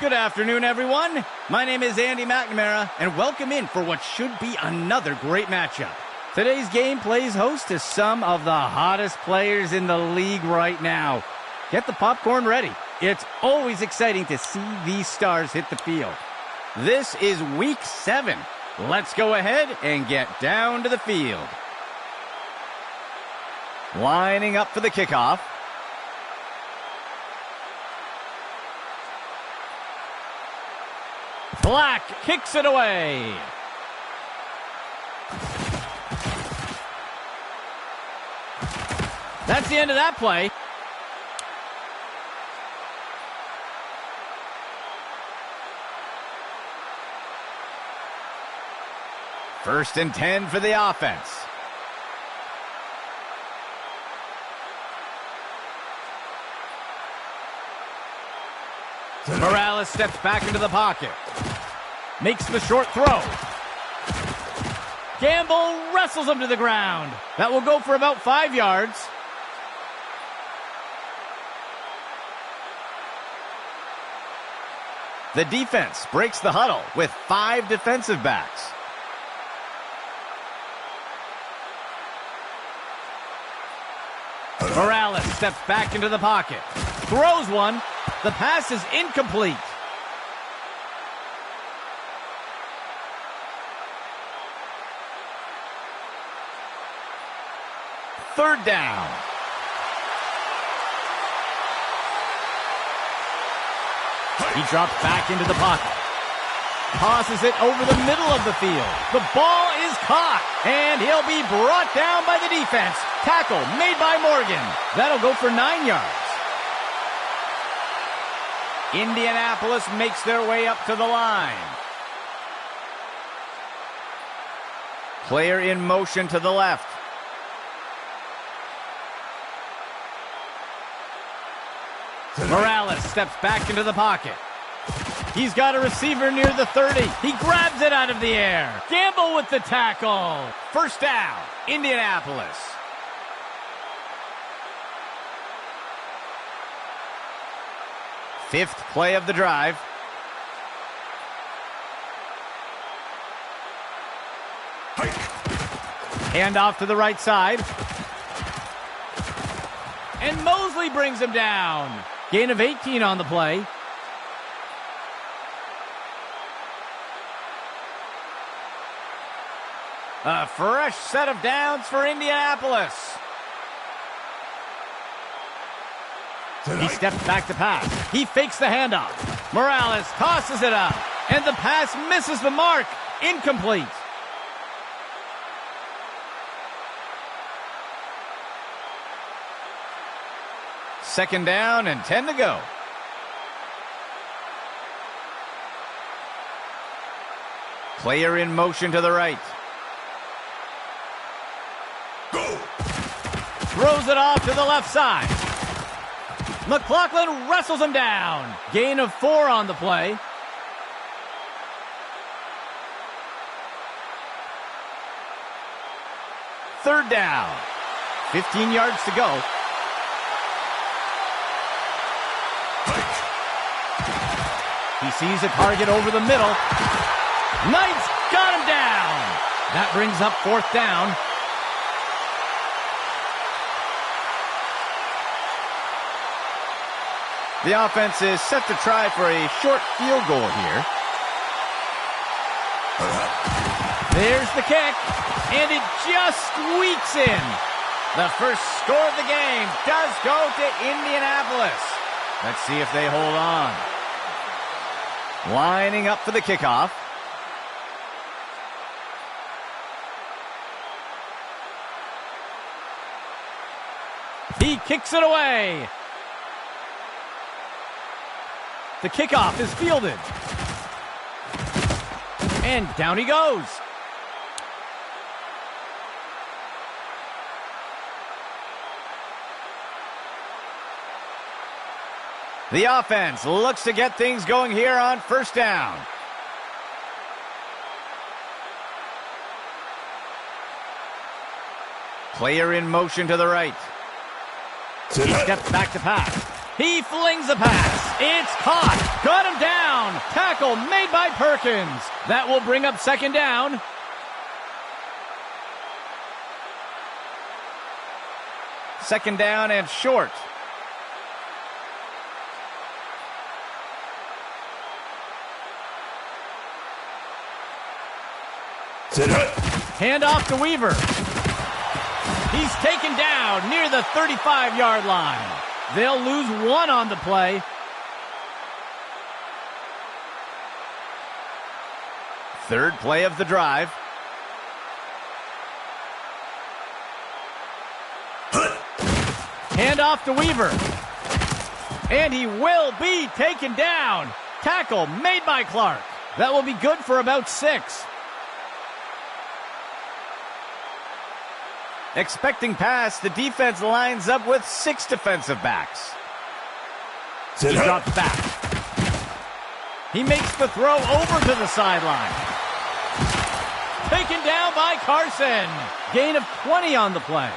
Good afternoon, everyone. My name is Andy McNamara, and welcome in for what should be another great matchup. Today's game plays host to some of the hottest players in the league right now. Get the popcorn ready. It's always exciting to see these stars hit the field. This is Week 7. Let's go ahead and get down to the field. Lining up for the kickoff. Black kicks it away. That's the end of that play. First and 10 for the offense. Morales steps back into the pocket. Makes the short throw. Gamble wrestles him to the ground. That will go for about 5 yards. The defense breaks the huddle with 5 defensive backs. Morales steps back into the pocket. Throws one. The pass is incomplete. Third down. He drops back into the pocket. Tosses it over the middle of the field. The ball is caught, and he'll be brought down by the defense. Tackle made by Morgan. That'll go for 9 yards. Indianapolis makes their way up to the line. Player in motion to the left. Morales steps back into the pocket. He's got a receiver near the 30. He grabs it out of the air. Gamble with the tackle. First down, Indianapolis. Fifth play of the drive. Hand off to the right side. And Mosley brings him down. Gain of 18 on the play. A fresh set of downs for Indianapolis. He steps back to pass. He fakes the handoff. Morales tosses it up. And the pass misses the mark. Incomplete. Second down and 10 to go. Player in motion to the right. Go! Throws it off to the left side. McLaughlin wrestles him down. Gain of 4 on the play. Third down. 15 yards to go. He sees a target over the middle. Knight's got him down. That brings up fourth down. The offense is set to try for a short field goal here. There's the kick, and it just squeaks in. The first score of the game does go to Indianapolis. Let's see if they hold on. Lining up for the kickoff. He kicks it away. The kickoff is fielded. And down he goes. The offense looks to get things going here on first down. Player in motion to the right. He steps back to pass. He flings a pass. It's caught. Got him down. Tackle made by Perkins. That will bring up second down. Second down and short. Hand off to Weaver. He's taken down near the 35-yard line. They'll lose one on the play. Third play of the drive. Hand off to Weaver. And he will be taken down. Tackle made by Clark. That will be good for about 6. Expecting pass, the defense lines up with 6 defensive backs. He drops back. He makes the throw over to the sideline. Taken down by Carson. Gain of 20 on the play.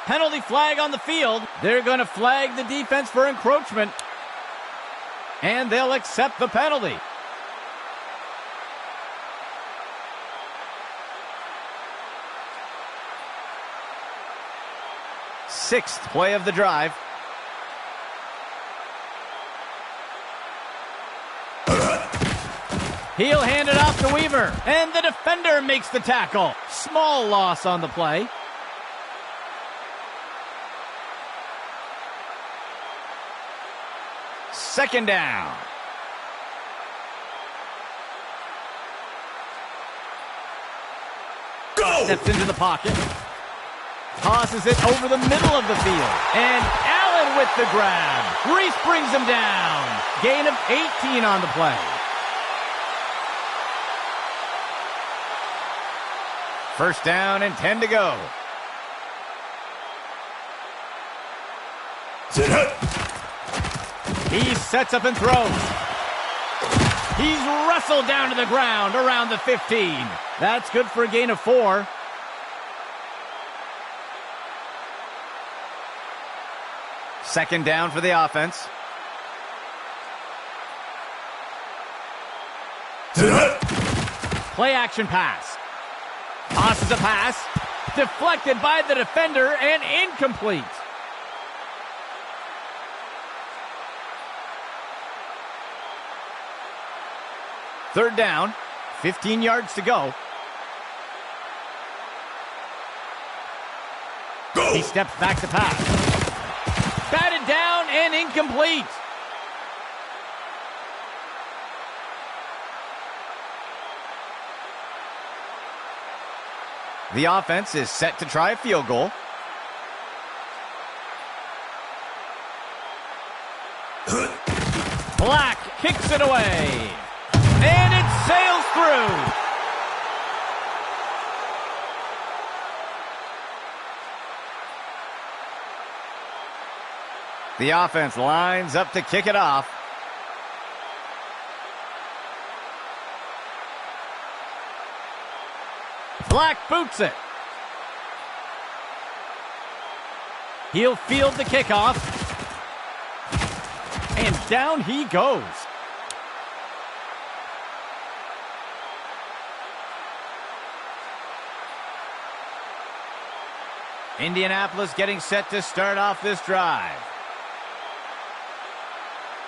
Penalty flag on the field. They're going to flag the defense for encroachment. And they'll accept the penalty. Sixth play of the drive. He'll hand it off to Weaver. And the defender makes the tackle. Small loss on the play. Second down. Go! Steps into the pocket. Tosses it over the middle of the field. And Allen with the grab. Reese brings him down. Gain of 18 on the play. First down and 10 to go. He sets up and throws. He's wrestled down to the ground around the 15. That's good for a gain of 4. Second down for the offense. Play action pass. Tosses a pass. Deflected by the defender and incomplete. Third down, 15 yards to go. He steps back to pass. Batted down and incomplete. The offense is set to try a field goal. Black kicks it away. And it sails through. The offense lines up to kick it off. Black boots it. He'll field the kickoff. And down he goes. Indianapolis getting set to start off this drive.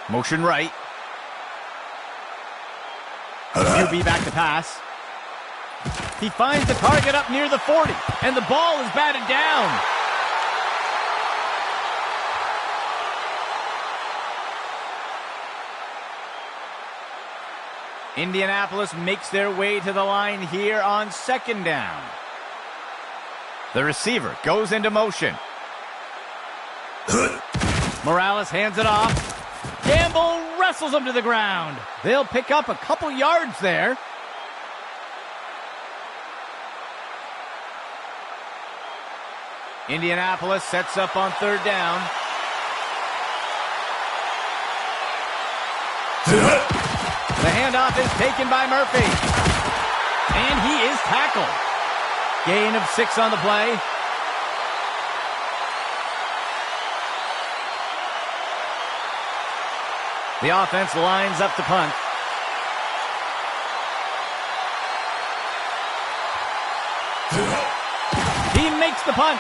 Motion right. QB back to pass. He finds the target up near the 40, and the ball is batted down. Indianapolis makes their way to the line here on second down. The receiver goes into motion. Morales hands it off. Gamble wrestles him to the ground. They'll pick up a couple yards there. Indianapolis sets up on third down. The handoff is taken by Murphy. And he is tackled. Gain of 6 on the play. The offense lines up to punt. He makes the punt.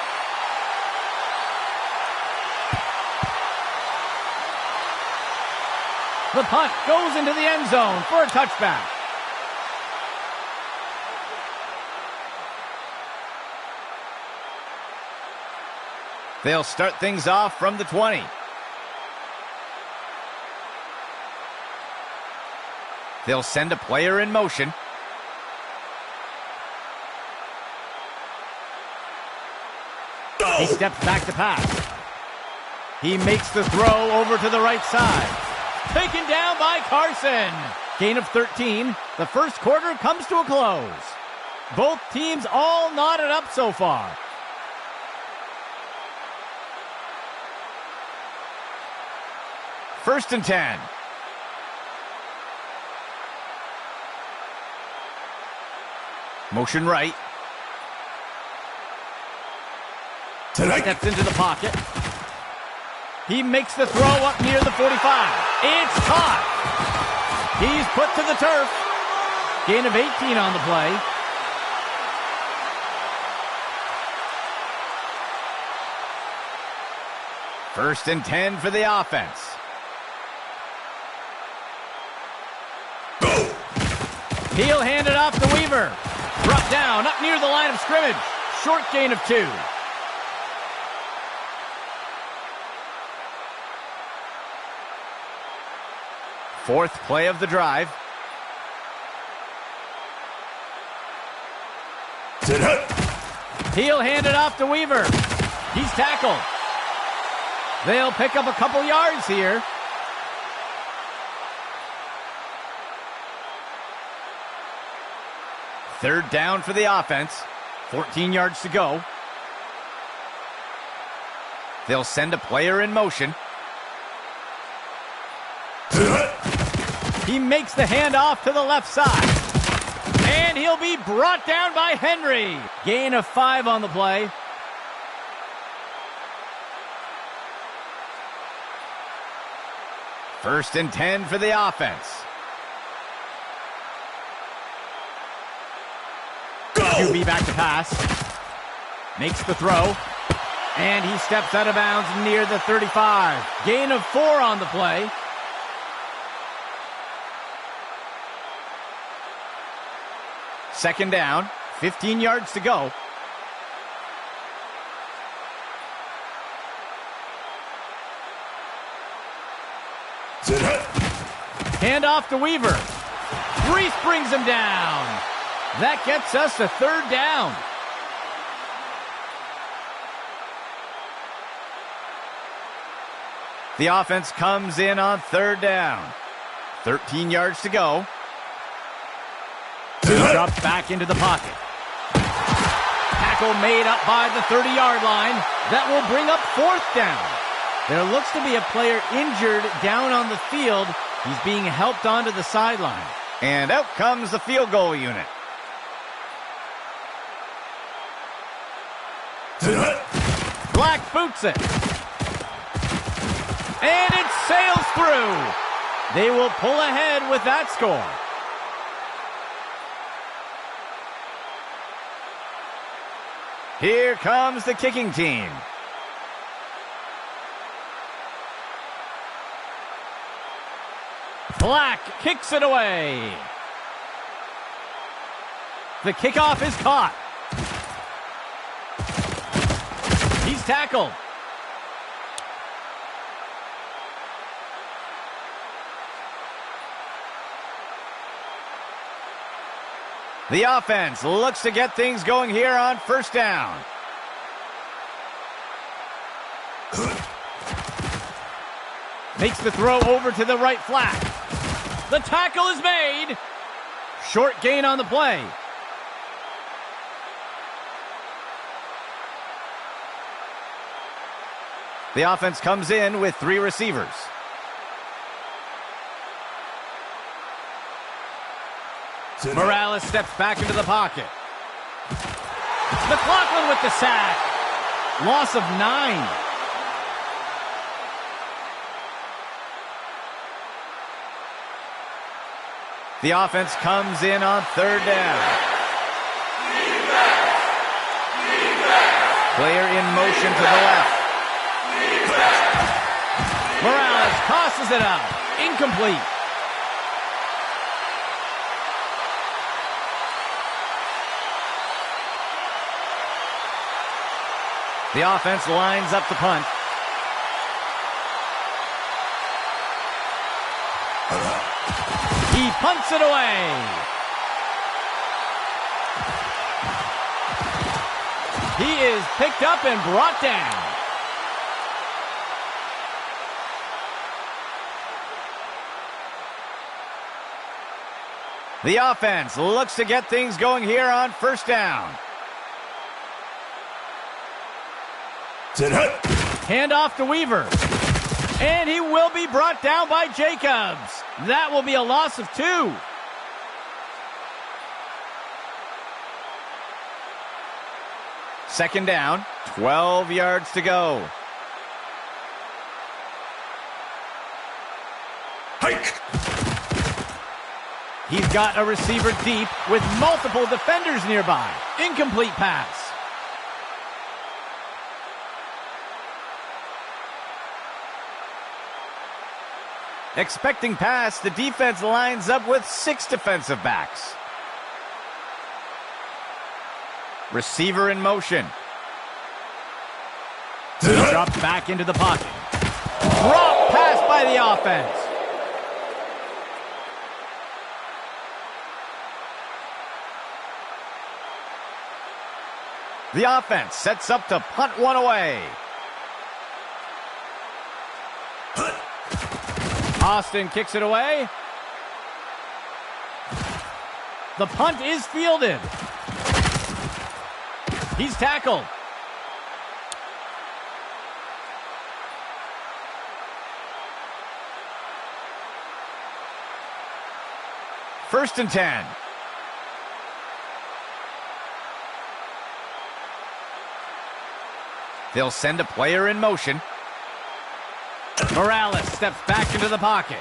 The punt goes into the end zone for a touchback. They'll start things off from the 20. They'll send a player in motion. He steps back to pass. He makes the throw over to the right side. Taken down by Carson. Gain of 13. The first quarter comes to a close. Both teams all knotted up so far. First and 10. Motion right. Steps into the pocket. He makes the throw up near the 45. It's caught. He's put to the turf. Gain of 18 on the play. First and 10 for the offense. He'll hand it off to Weaver. Brought down up near the line of scrimmage. Short gain of 2. Fourth play of the drive. He'll hand it off to Weaver. He's tackled. They'll pick up a couple yards here. Third down for the offense. 14 yards to go. They'll send a player in motion. He makes the handoff to the left side. And he'll be brought down by Henry. Gain of 5 on the play. First and 10 for the offense. QB back to pass. Makes the throw. And he steps out of bounds near the 35. Gain of 4 on the play. Second down, 15 yards to go. Hand off to Weaver. Reese brings him down. That gets us to third down. The offense comes in on third down. 13 yards to go. He drops back into the pocket. Tackle made up by the 30-yard line. That will bring up fourth down. There looks to be a player injured down on the field. He's being helped onto the sideline. And out comes the field goal unit. Black boots it. And it sails through. They will pull ahead with that score. Here comes the kicking team. Black kicks it away. The kickoff is caught. He's tackled. The offense looks to get things going here on first down. Makes the throw over to the right flat. The tackle is made. Short gain on the play. The offense comes in with 3 receivers. Morales steps back into the pocket. McLaughlin with the sack. Loss of 9. The offense comes in on 3rd down. Player in motion to the left. Morales tosses it out. Incomplete. The offense lines up the punt. He punts it away. He is picked up and brought down. The offense looks to get things going here on 1st down. Hand off to Weaver. And he will be brought down by Jacobs. That will be a loss of 2. Second down, 12 yards to go. Hike! He's got a receiver deep with multiple defenders nearby. Incomplete pass. Expecting pass, the defense lines up with 6 defensive backs. Receiver in motion. He drops back into the pocket. Drop pass by the offense. The offense sets up to punt one away. Austin kicks it away. The punt is fielded. He's tackled. First and 10. They'll send a player in motion. Morales steps back into the pocket.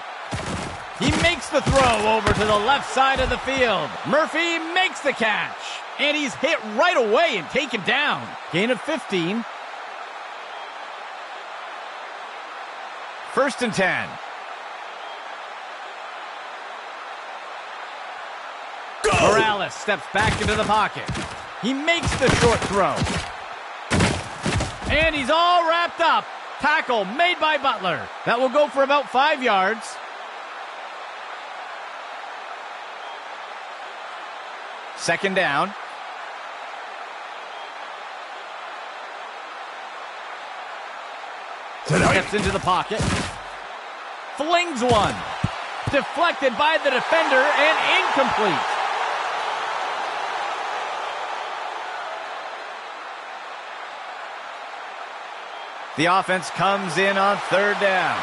He makes the throw over to the left side of the field. Murphy makes the catch. And he's hit right away and taken down. Gain of 15. First and 10. Go! Morales steps back into the pocket. He makes the short throw. And he's all wrapped up. Tackle made by Butler. That will go for about 5 yards. Second down. Steps into the pocket. Flings one. Deflected by the defender and incomplete. The offense comes in on 3rd down.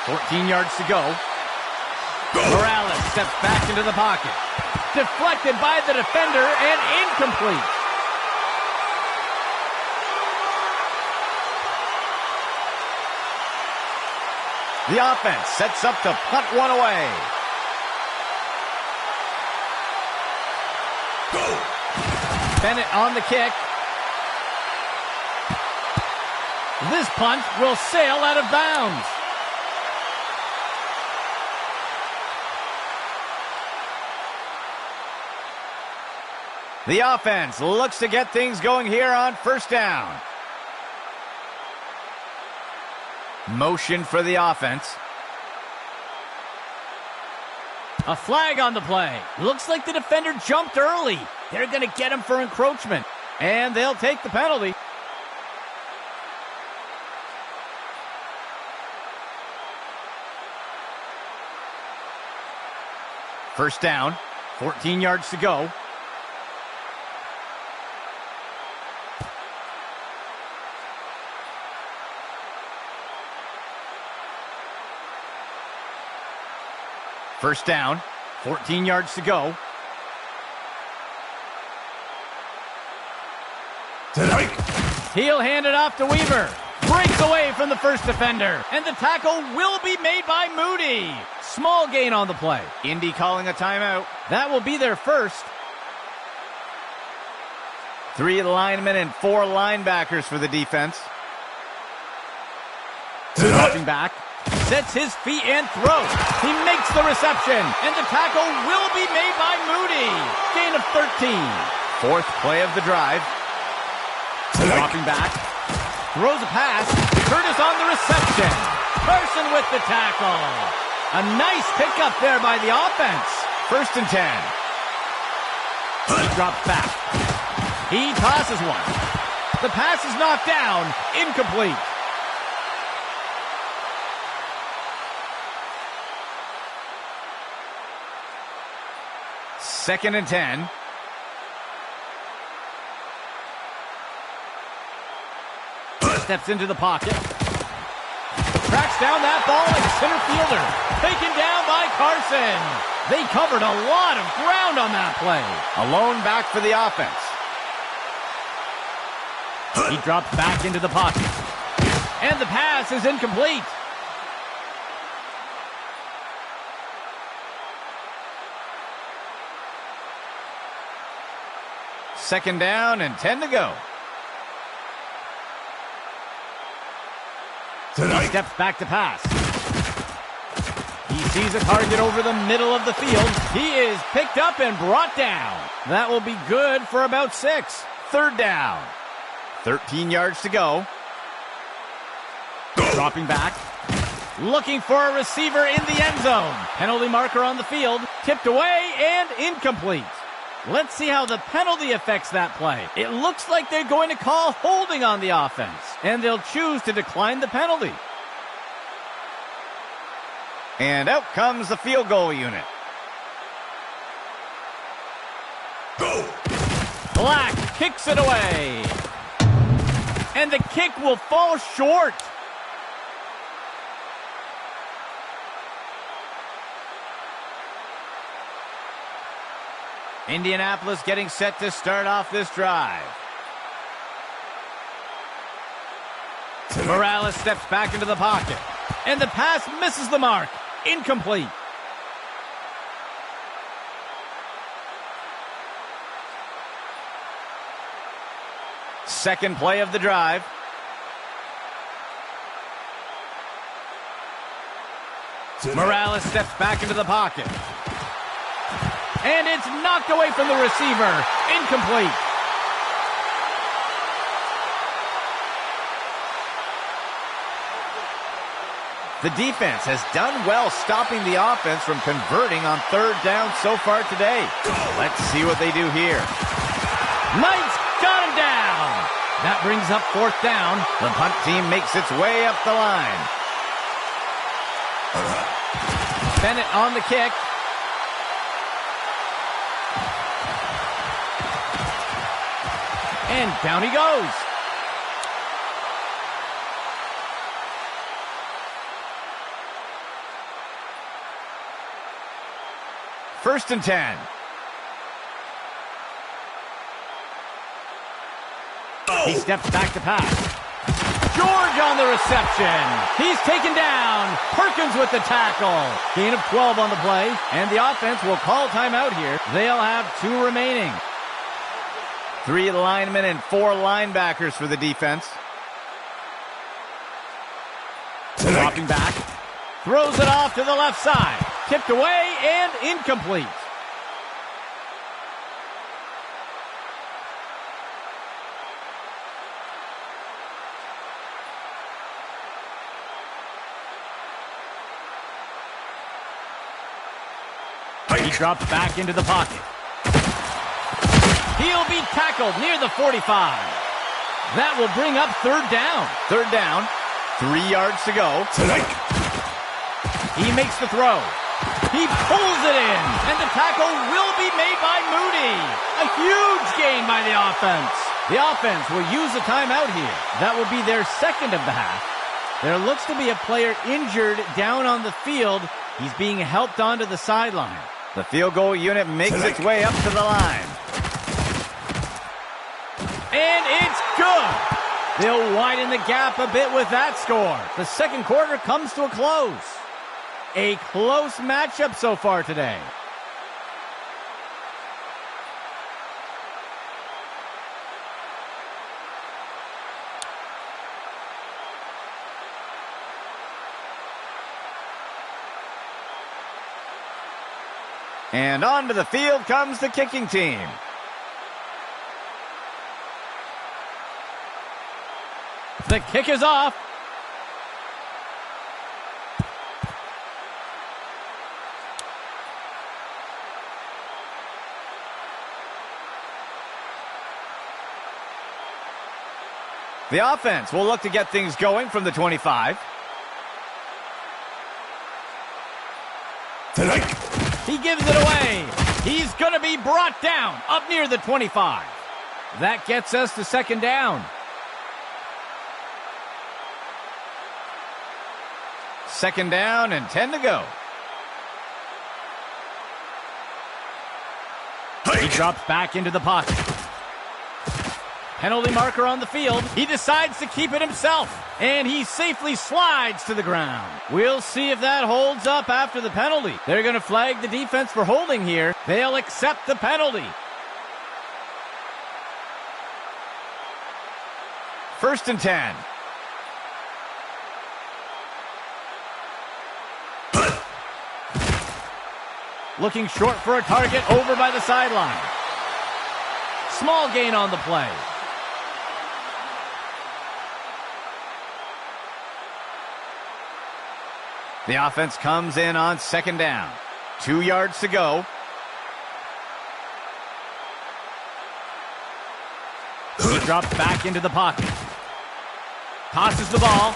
14 yards to go. Morales steps back into the pocket. Deflected by the defender and incomplete. The offense sets up to punt one away. Go! Bennett on the kick. This punt will sail out of bounds. The offense looks to get things going here on 1st down. Motion for the offense. A flag on the play. Looks like the defender jumped early. They're going to get him for encroachment. And they'll take the penalty. First down, 14 yards to go. First down, 14 yards to go. Hike. He'll hand it off to Weaver. Breaks away from the first defender. And the tackle will be made by Moody. Small gain on the play. Indy calling a timeout. That will be their first. 3 linemen and 4 linebackers for the defense. Dropping back. Sets his feet and throws. He makes the reception. And the tackle will be made by Moody. Gain of 13. Fourth play of the drive. Dropping back. Throws a pass. Curtis on the reception. Carson with the tackle. A nice pickup there by the offense. 1st and 10. He drops back. He tosses one. The pass is knocked down. Incomplete. Second and 10. Steps into the pocket. Tracks down that ball like center fielder. Taken down by Carson. They covered a lot of ground on that play. Alone back for the offense. He drops back into the pocket. And the pass is incomplete. Second down and 10 to go. He steps back to pass. He sees a target over the middle of the field. He is picked up and brought down. That will be good for about 6. Third down. 13 yards to go. Dropping back. Looking for a receiver in the end zone. Penalty marker on the field. Tipped away and incomplete. Let's see how the penalty affects that play. It looks like they're going to call holding on the offense, and they'll choose to decline the penalty. And out comes the field goal unit. Go! Black kicks it away. And the kick will fall short. Indianapolis getting set to start off this drive. Morales steps back into the pocket. And the pass misses the mark. Incomplete. Second play of the drive. Morales steps back into the pocket. And it's knocked away from the receiver. Incomplete. The defense has done well stopping the offense from converting on third down so far today. Let's see what they do here. Knight's got him down. That brings up fourth down. The punt team makes its way up the line. Bennett on the kick. And down he goes. First and 10. He steps back to pass. George on the reception. He's taken down. Perkins with the tackle. Gain of 12 on the play. And the offense will call timeout here. They'll have 2 remaining. 3 linemen and 4 linebackers for the defense. Dropping back. Throws it off to the left side. Tipped away and incomplete. He drops back into the pocket. He'll be tackled near the 45. That will bring up third down. Third down. 3 yards to go. He makes the throw. He pulls it in. And the tackle will be made by Moody. A huge gain by the offense. The offense will use a timeout here. That will be their second of the half. There looks to be a player injured down on the field. He's being helped onto the sideline. The field goal unit makes its way up to the line. And it's good. They'll widen the gap a bit with that score. The second quarter comes to a close. A close matchup so far today. And onto the field comes the kicking team. The kick is off. The offense will look to get things going from the 25. He gives it away. He's going to be brought down up near the 25. That gets us to second down. Second down and 10 to go. He drops back into the pocket. Penalty marker on the field. He decides to keep it himself. And he safely slides to the ground. We'll see if that holds up after the penalty. They're going to flag the defense for holding here. They'll accept the penalty. First and 10. Looking short for a target over by the sideline. Small gain on the play. The offense comes in on second down. 2 yards to go. He drops back into the pocket. Tosses the ball.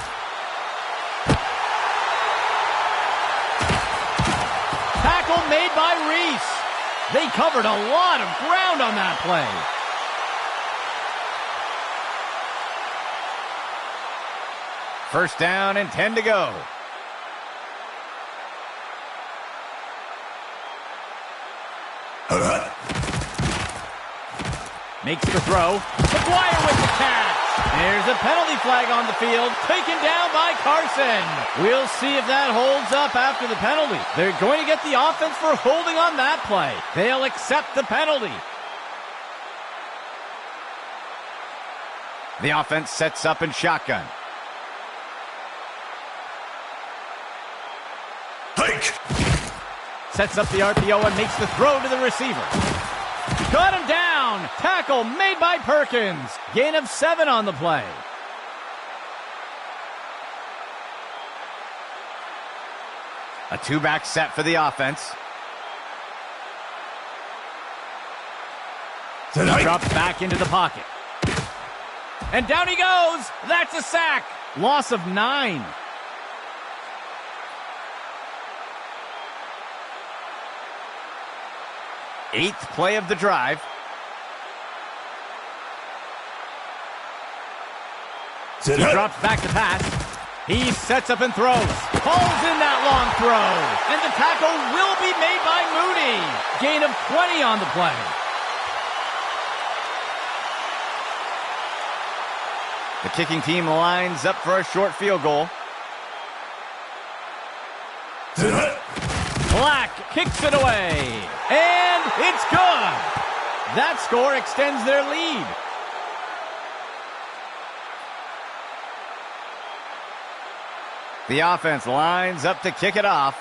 Tackle made by Reese. They covered a lot of ground on that play. First down and 10 to go. Makes the throw. McGuire with the catch. There's a penalty flag on the field. Taken down by Carson. We'll see if that holds up after the penalty. They're going to get the offense for holding on that play. They'll accept the penalty. The offense sets up in shotgun. Hike. Sets up the RPO and makes the throw to the receiver. Got him down. Tackle made by Perkins. Gain of 7 on the play. A 2-back set for the offense. He drops back into the pocket. And down he goes. That's a sack. Loss of 9. Eighth play of the drive. He drops back to pass. He sets up and throws. Pulls in that long throw. And the tackle will be made by Mooney. Gain of 20 on the play. The kicking team lines up for a short field goal. Black kicks it away. And it's good. That score extends their lead. The offense lines up to kick it off.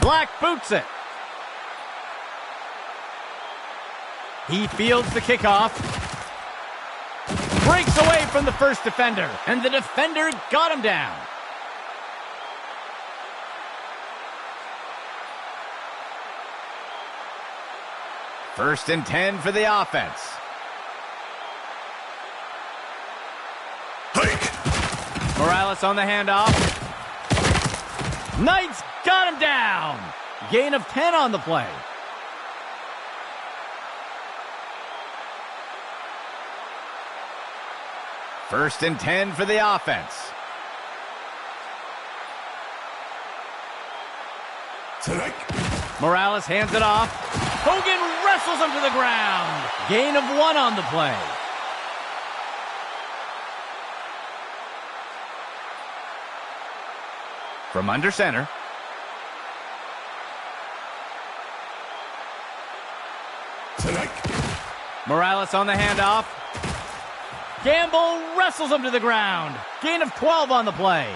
Black boots it. He fields the kickoff. Breaks away from the first defender. And the defender got him down. First and 10 for the offense. Hike. Morales on the handoff. Knights got him down. Gain of 10 on the play. First and 10 for the offense. Strike. Morales hands it off. Hogan wrestles him to the ground. Gain of 1 on the play. From under center. Morales on the handoff. Gamble wrestles him to the ground. Gain of 12 on the play.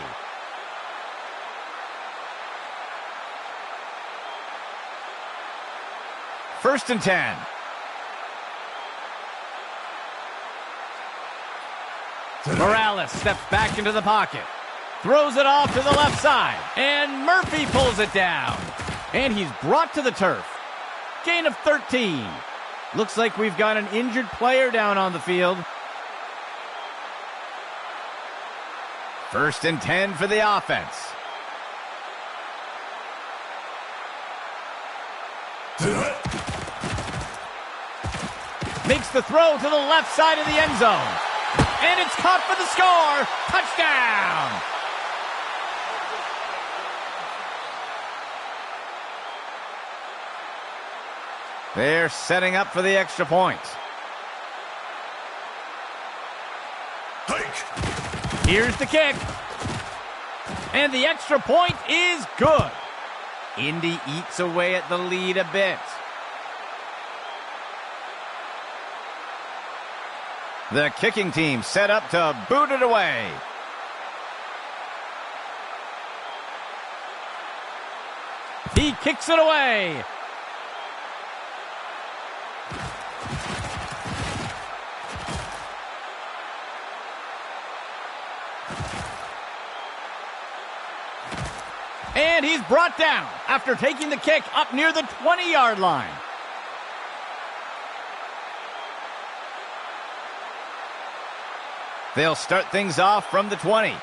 First and 10. Morales steps back into the pocket. Throws it off to the left side. And Murphy pulls it down. And he's brought to the turf. Gain of 13. Looks like we've got an injured player down on the field. First and 10 for the offense. Makes the throw to the left side of the end zone. And it's caught for the score. Touchdown! They're setting up for the extra point. Hike. Here's the kick. And the extra point is good. Indy eats away at the lead a bit. The kicking team set up to boot it away. He kicks it away. And he's brought down after taking the kick up near the 20-yard line. They'll start things off from the 20.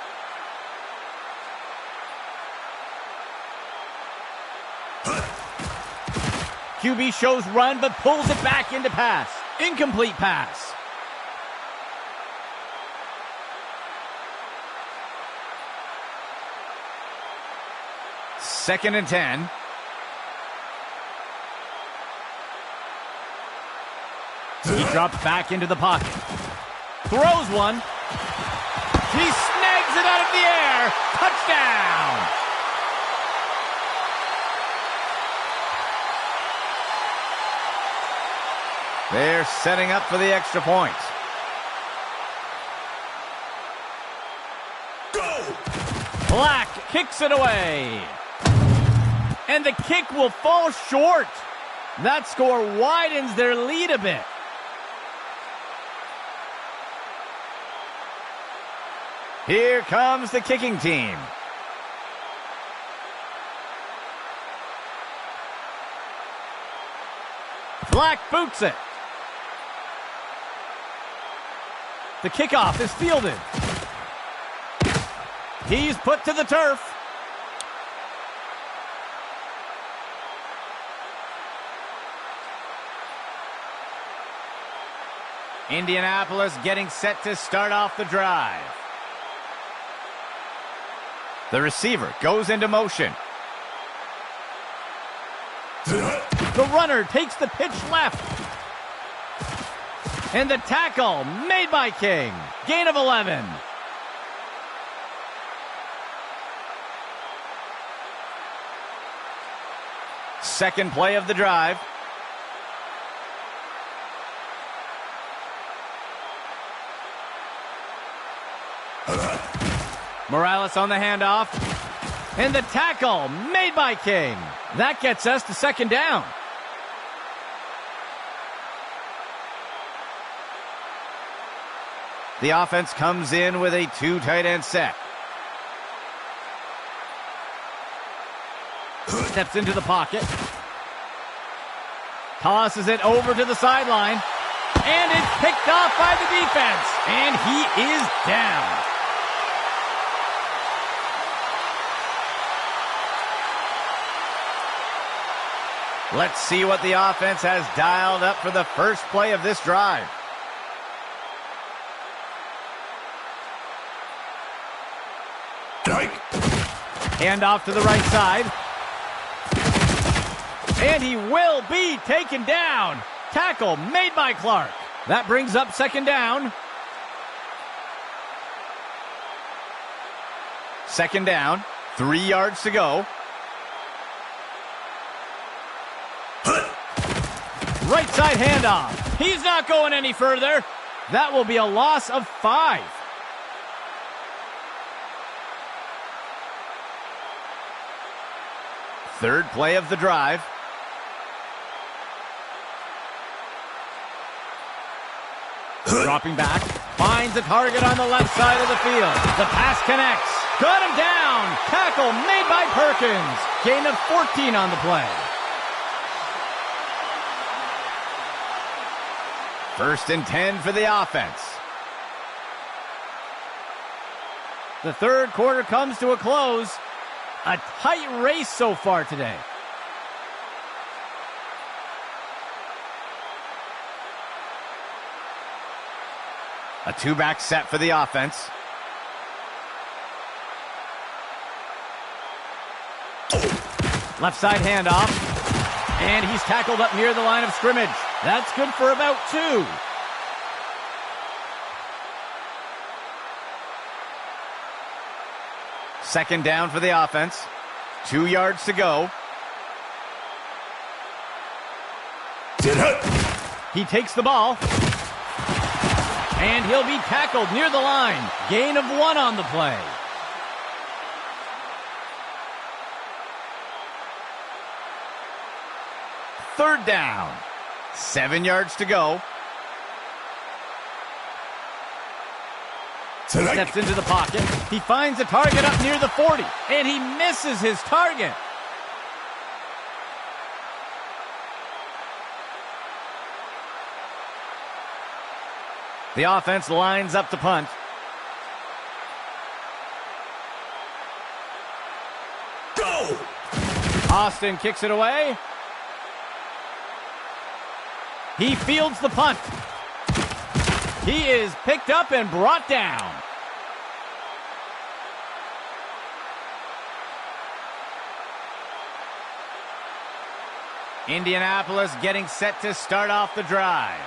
QB shows run, but pulls it back into pass. Incomplete pass. Second and 10. He drops back into the pocket. Throws one. He snags it out of the air. Touchdown! They're setting up for the extra point. Go! Black kicks it away. And the kick will fall short. That score widens their lead a bit. Here comes the kicking team. Black boots it. The kickoff is fielded. He's put to the turf. Indianapolis getting set to start off the drive. The receiver goes into motion. The runner takes the pitch left. And the tackle made by King. Gain of 11. Second play of the drive. Morales on the handoff. And the tackle made by King. That gets us to second down. The offense comes in with a 2 tight end set. Steps into the pocket. Tosses it over to the sideline. And it's picked off by the defense. And he is down. Let's see what the offense has dialed up for the first play of this drive. Strike. Hand off to the right side. And he will be taken down. Tackle made by Clark. That brings up second down. Second down, 3 yards to go. Right side handoff. He's not going any further. That will be a loss of 5. Third play of the drive. Dropping back, finds a target on the left side of the field. The pass connects. Got him down. Tackle made by Perkins. Gain of 14 on the play. First and 10 for the offense. The third quarter comes to a close. A tight race so far today. A two-back set for the offense. Left side handoff. And he's tackled up near the line of scrimmage. That's good for about 2. Second down for the offense. 2 yards to go. He takes the ball. And he'll be tackled near the line. Gain of 1 on the play. Third down. 7 yards to go. Steps into the pocket. He finds a target up near the 40. And he misses his target. The offense lines up to punt. Go! Austin kicks it away. He fields the punt. He is picked up and brought down. Indianapolis getting set to start off the drive.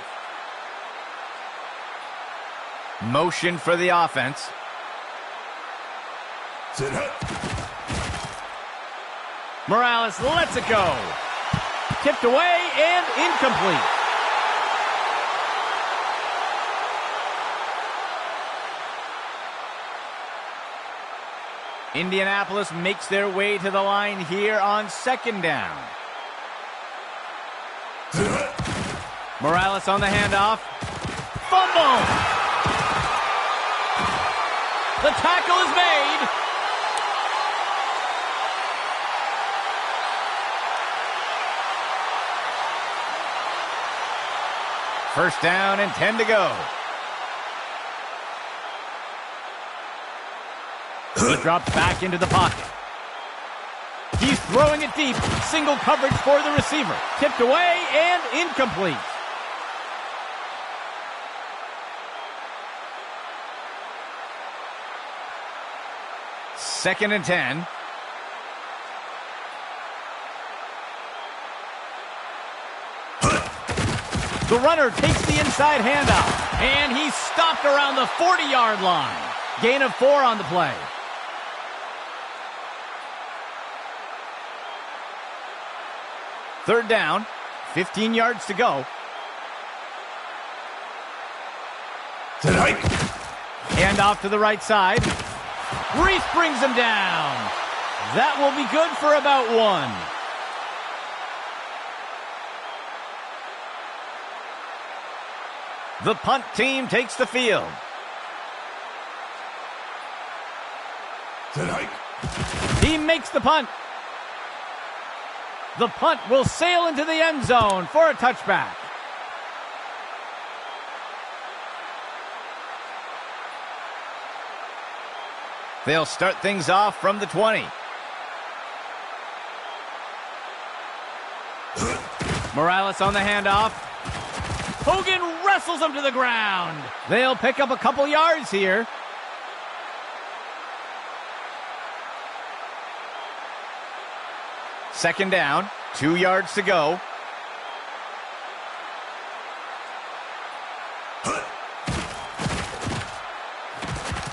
Motion for the offense. Morales lets it go. Tipped away and incomplete. Indianapolis makes their way to the line here on second down. Morales on the handoff. Fumble! The tackle is made. First down and 10 to go. He drops back into the pocket. He's throwing it deep. Single coverage for the receiver. Tipped away and incomplete. Second and 10. The runner takes the inside handoff, and he's stopped around the 40-yard line. Gain of 4 on the play. Third down, 15 yards to go. Handoff to the right side. Reese brings him down. That will be good for about 1. The punt team takes the field. He makes the punt. The punt will sail into the end zone for a touchback. They'll start things off from the 20. Morales on the handoff. Hogan wrestles him to the ground. They'll pick up a couple yards here. Second down, 2 yards to go.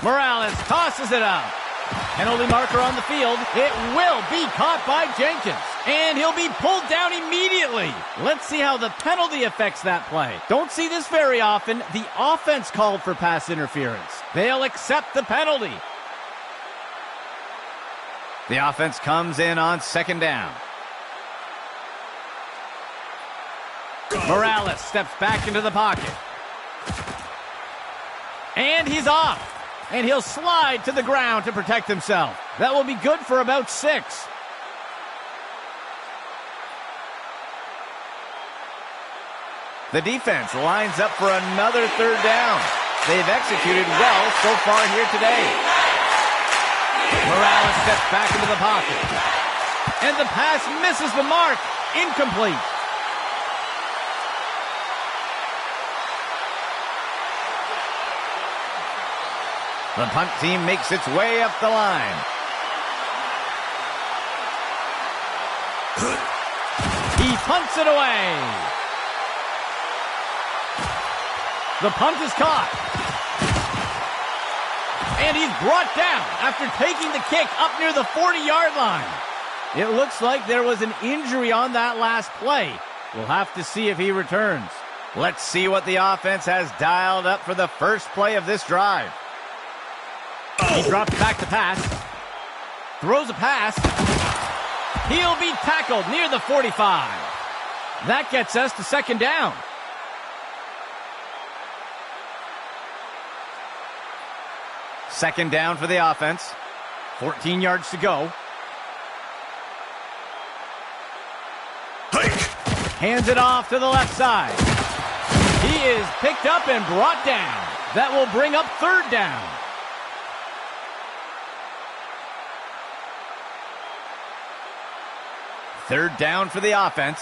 Morales tosses it out. Penalty marker on the field. It will be caught by Jenkins. And he'll be pulled down immediately. Let's see how the penalty affects that play. Don't see this very often. The offense called for pass interference. They'll accept the penalty. The offense comes in on second down. Morales steps back into the pocket. And he's off. And he'll slide to the ground to protect himself. That will be good for about 6. The defense lines up for another third down. They've executed well so far here today. Morales steps back into the pocket. And the pass misses the mark. Incomplete. The punt team makes its way up the line. He punts it away. The punt is caught. And he's brought down after taking the kick up near the 40-yard line. It looks like there was an injury on that last play. We'll have to see if he returns. Let's see what the offense has dialed up for the first play of this drive. He drops back to pass. Throws a pass. He'll be tackled near the 45. That gets us to second down. Second down for the offense. 14 yards to go. Hike. Hands it off to the left side. He is picked up and brought down. That will bring up third down. Third down for the offense.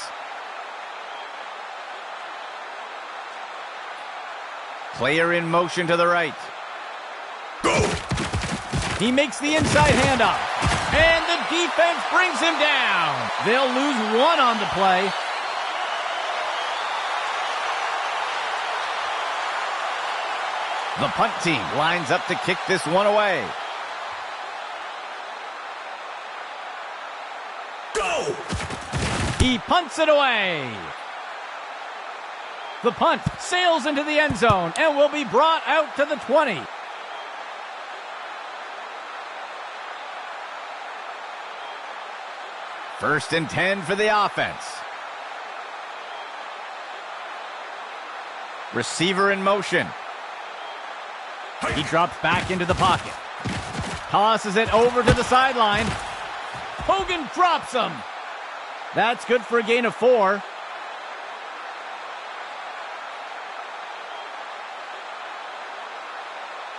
Player in motion to the right. Go! He makes the inside handoff. And the defense brings him down. They'll lose 1 on the play. The punt team lines up to kick this one away. Go! He punts it away. The punt sails into the end zone and will be brought out to the 20. First and 10 for the offense. Receiver in motion. He drops back into the pocket. Tosses it over to the sideline. Hogan drops him. That's good for a gain of 4.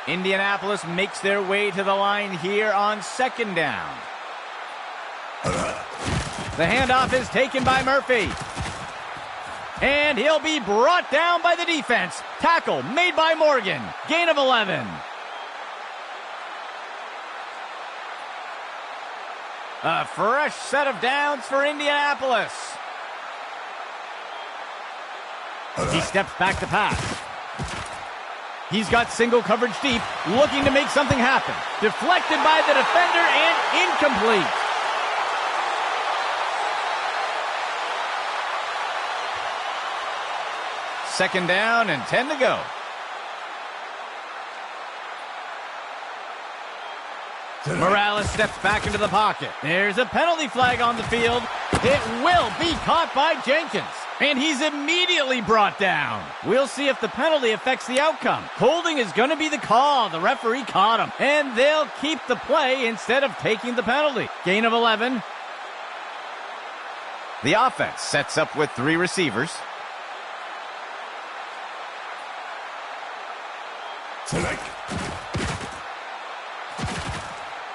Indianapolis makes their way to the line here on second down. The handoff is taken by Murphy. And he'll be brought down by the defense. Tackle made by Morgan. Gain of 11. A fresh set of downs for Indianapolis. He steps back to pass. He's got single coverage deep, looking to make something happen. Deflected by the defender and incomplete. Second down and 10 to go. Morales steps back into the pocket. There's a penalty flag on the field. It will be caught by Jenkins. And he's immediately brought down. We'll see if the penalty affects the outcome. Holding is going to be the call. The referee caught him. And they'll keep the play instead of taking the penalty. Gain of 11. The offense sets up with 3 receivers. Select.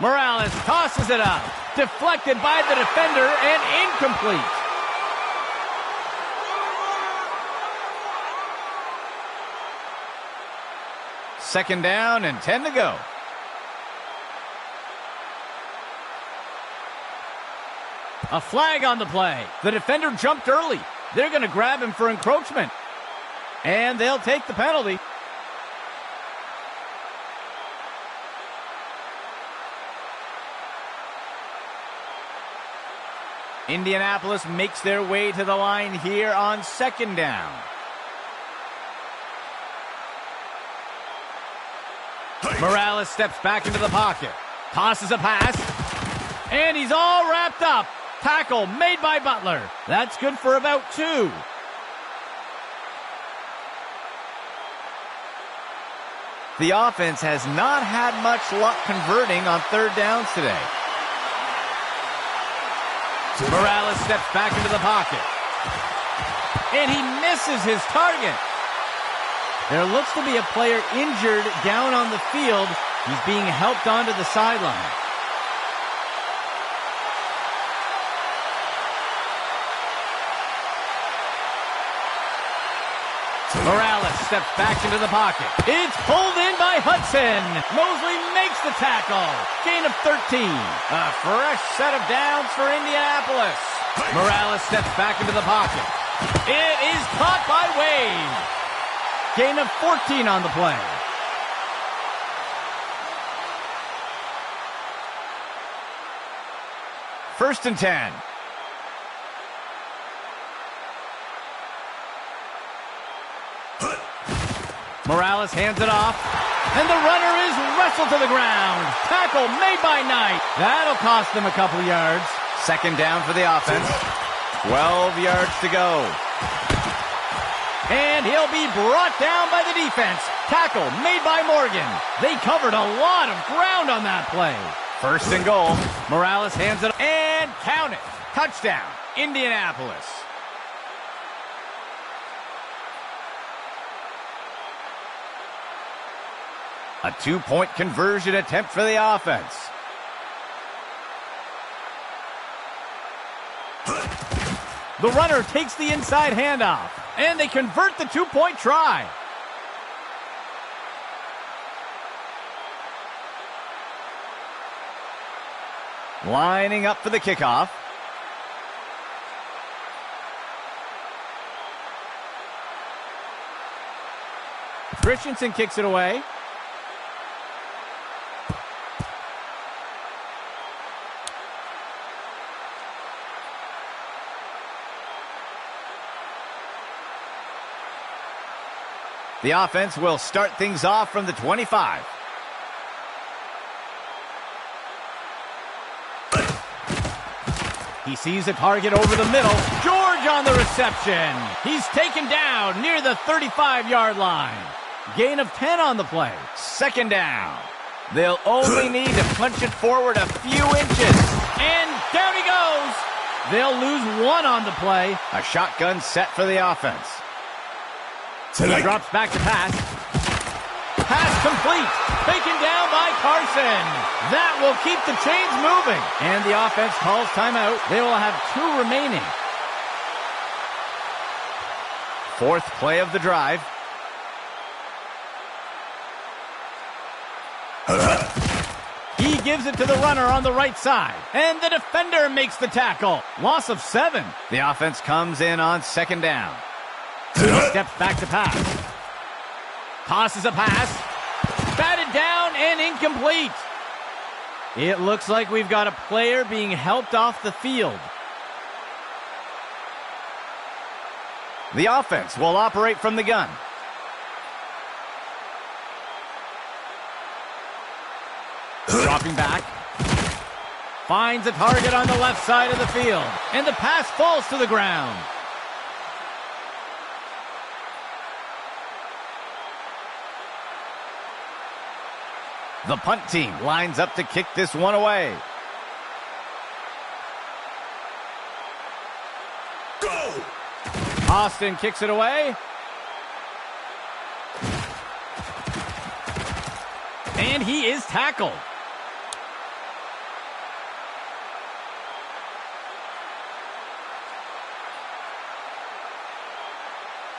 Morales tosses it up. Deflected by the defender and incomplete. Second down and 10 to go. A flag on the play. The defender jumped early. They're going to grab him for encroachment. And they'll take the penalty. Indianapolis makes their way to the line here on second down. Morales steps back into the pocket. Tosses a pass. And he's all wrapped up. Tackle made by Butler. That's good for about 2. The offense has not had much luck converting on third downs today. Morales steps back into the pocket. And he misses his target. There looks to be a player injured down on the field. He's being helped onto the sideline. Morales steps back into the pocket. It's pulled in by Hudson. Mosley makes the tackle. Gain of 13. A fresh set of downs for Indianapolis. Morales steps back into the pocket. It is caught by Wade. Gain of 14 on the play. First and 10. Morales hands it off, and the runner is wrestled to the ground. Tackle made by Knight. That'll cost them a couple yards. Second down for the offense. 12 yards to go. And he'll be brought down by the defense. Tackle made by Morgan. They covered a lot of ground on that play. First and goal. Morales hands it, and count it. Touchdown, Indianapolis. A 2-point conversion attempt for the offense. The runner takes the inside handoff, and they convert the 2-point try. Lining up for the kickoff. Christensen kicks it away. The offense will start things off from the 25. He sees a target over the middle. George on the reception. He's taken down near the 35-yard line. Gain of 10 on the play. Second down. They'll only need to punch it forward a few inches. And down he goes. They'll lose 1 on the play. A shotgun set for the offense. He drops back to pass. Pass complete. Taken down by Carson. That will keep the chains moving. And the offense calls timeout. They will have 2 remaining. Fourth play of the drive. He gives it to the runner on the right side. And the defender makes the tackle. Loss of 7. The offense comes in on second down. He steps back to pass. Tosses a pass. Batted down and incomplete. It looks like we've got a player being helped off the field. The offense will operate from the gun. Dropping back. Finds a target on the left side of the field. And the pass falls to the ground. The punt team lines up to kick this one away. Go! Austin kicks it away. And he is tackled.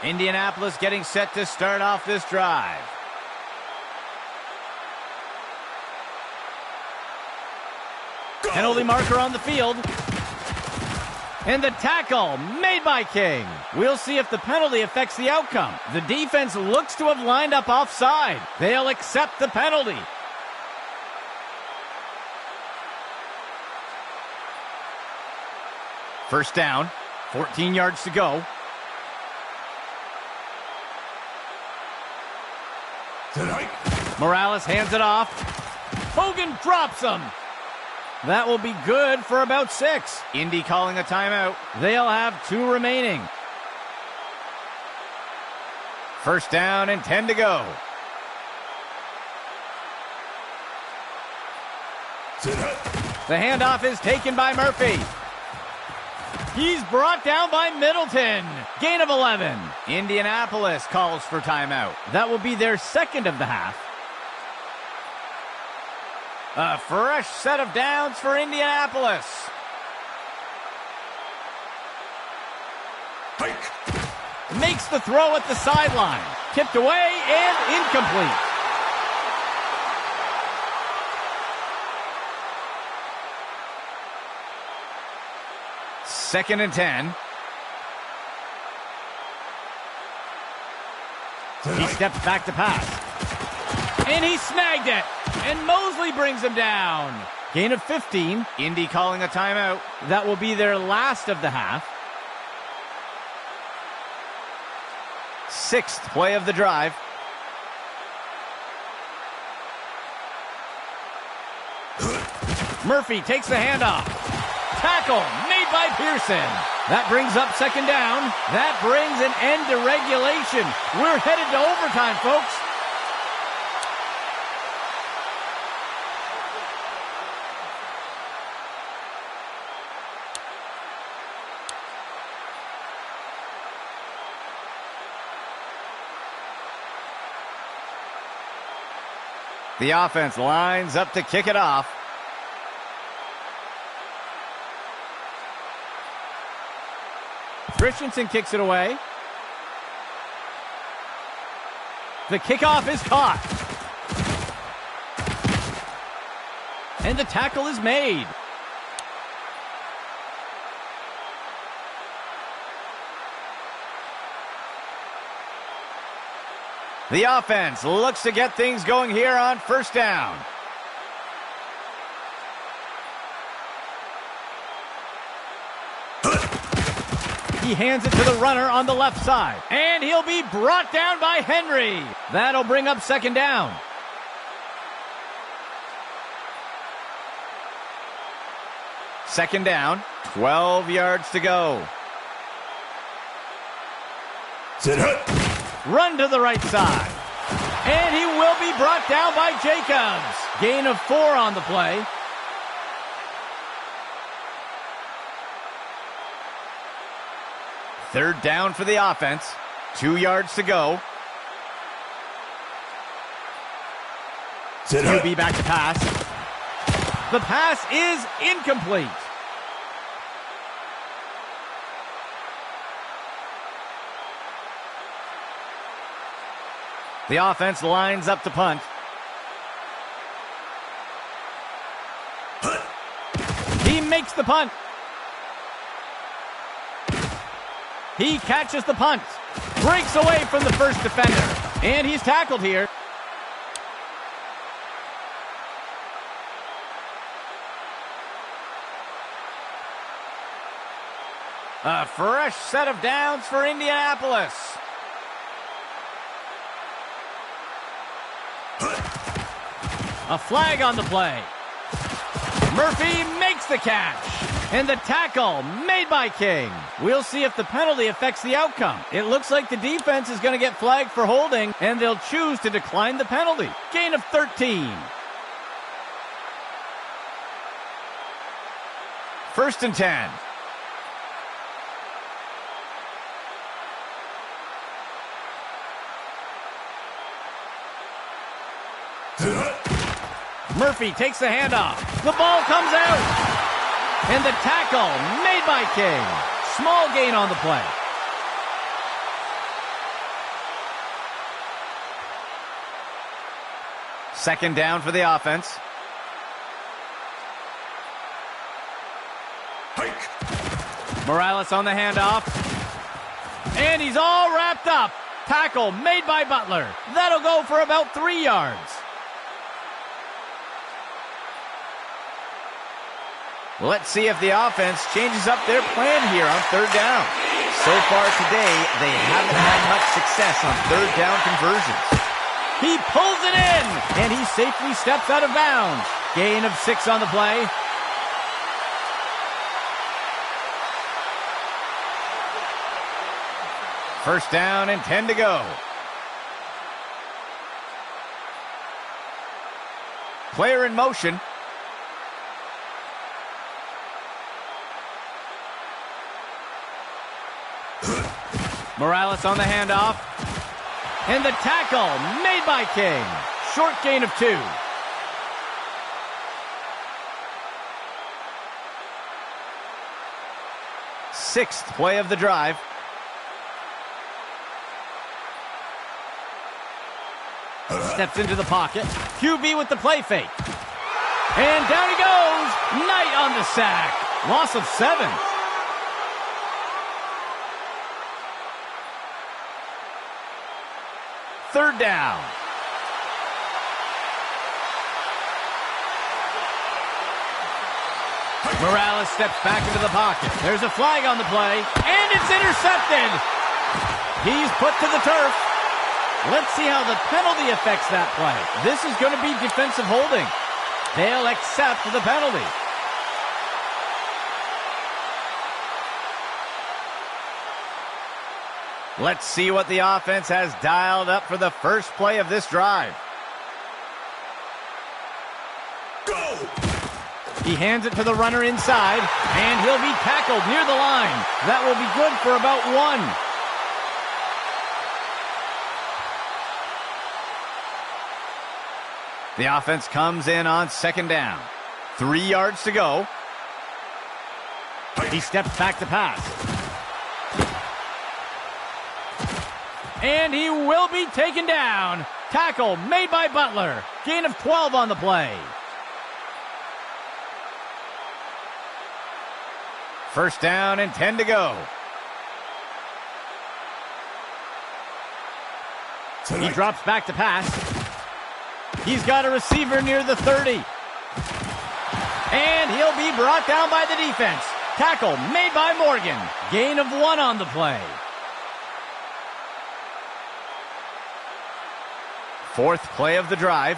Indianapolis getting set to start off this drive. Penalty marker on the field. And the tackle made by King. We'll see if the penalty affects the outcome. The defense looks to have lined up offside. They'll accept the penalty. First down, 14 yards to go. Tonight. Morales hands it off. Hogan drops him. That will be good for about 6. Indy calling a timeout. They'll have 2 remaining. First down and 10 to go. The handoff is taken by Murphy. He's brought down by Middleton. Gain of 11. Indianapolis calls for timeout. That will be their second of the half. A fresh set of downs for Indianapolis. Hike. Makes the throw at the sideline. Tipped away and incomplete. Second and 10. He steps back to pass. And he snagged it. And Mosley brings him down. Gain of 15. Indy calling a timeout. That will be their last of the half. 6th play of the drive. Murphy takes the handoff. Tackle made by Pearson. That brings up second down. That brings an end to regulation. We're headed to overtime, folks. The offense lines up to kick it off. Christensen kicks it away. The kickoff is caught. And the tackle is made. The offense looks to get things going here on first down. He hands it to the runner on the left side. And he'll be brought down by Henry. That'll bring up second down. Second down, 12 yards to go. Sit hut. Run to the right side. And he will be brought down by Jacobs. Gain of 4 on the play. Third down for the offense. 2 yards to go. QB back to pass. The pass is incomplete. The offense lines up to punt. He makes the punt. He catches the punt. Breaks away from the first defender. And he's tackled here. A fresh set of downs for Indianapolis. A flag on the play. Murphy makes the catch. And the tackle made by King. We'll see if the penalty affects the outcome. It looks like the defense is going to get flagged for holding, and they'll choose to decline the penalty. Gain of 13. First and 10. Murphy takes the handoff. The ball comes out. And the tackle made by King. Small gain on the play. Second down for the offense. Hike. Morales on the handoff. And he's all wrapped up. Tackle made by Butler. That'll go for about 3 yards. Let's see if the offense changes up their plan here on third down. So far today, they haven't had much success on third down conversions. He pulls it in, and he safely steps out of bounds. Gain of 6 on the play. First down and 10 to go. Player in motion. Morales on the handoff. And the tackle made by King. Short gain of 2. Sixth play of the drive. Steps into the pocket. QB with the play fake. And down he goes. Knight on the sack. Loss of 7. Third down. Morales steps back into the pocket. There's a flag on the play, and it's intercepted. He's put to the turf. Let's see how the penalty affects that play. This is going to be defensive holding. They'll accept the penalty. Let's see what the offense has dialed up for the first play of this drive. Go! He hands it to the runner inside, and he'll be tackled near the line. That will be good for about 1. The offense comes in on second down. 3 yards to go. He steps back to pass. And he will be taken down. Tackle made by Butler. Gain of 12 on the play. First down and 10 to go. He drops back to pass. He's got a receiver near the 30. And he'll be brought down by the defense. Tackle made by Morgan. Gain of 1 on the play. Fourth play of the drive.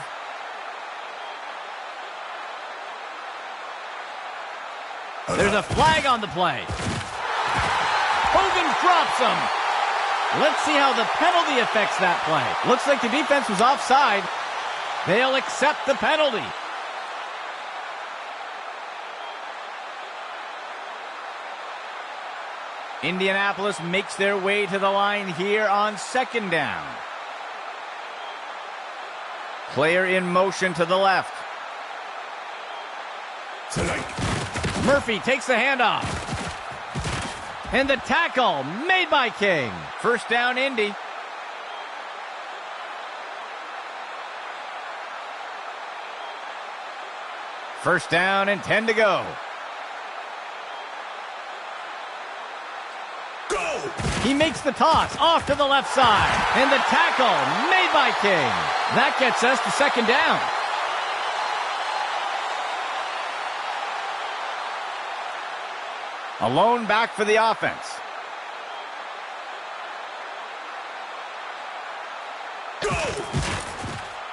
There's a flag on the play. Hogan drops him. Let's see how the penalty affects that play. Looks like the defense was offside. They'll accept the penalty. Indianapolis makes their way to the line here on second down. Player in motion to the left. Murphy takes the handoff. And the tackle made by King. First down, Indy. First down and 10 to go. He makes the toss off to the left side. And the tackle made by King. That gets us to second down. A lone back for the offense.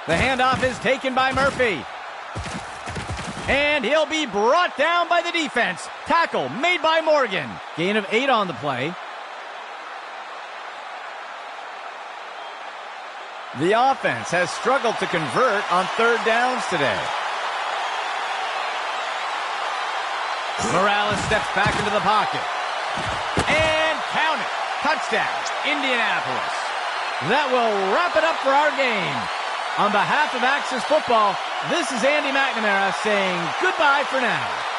The handoff is taken by Murphy. And he'll be brought down by the defense. Tackle made by Morgan. Gain of 8 on the play. The offense has struggled to convert on third downs today. Morales steps back into the pocket. And count it. Touchdown, Indianapolis. That will wrap it up for our game. On behalf of Axis Football, this is Andy McNamara saying goodbye for now.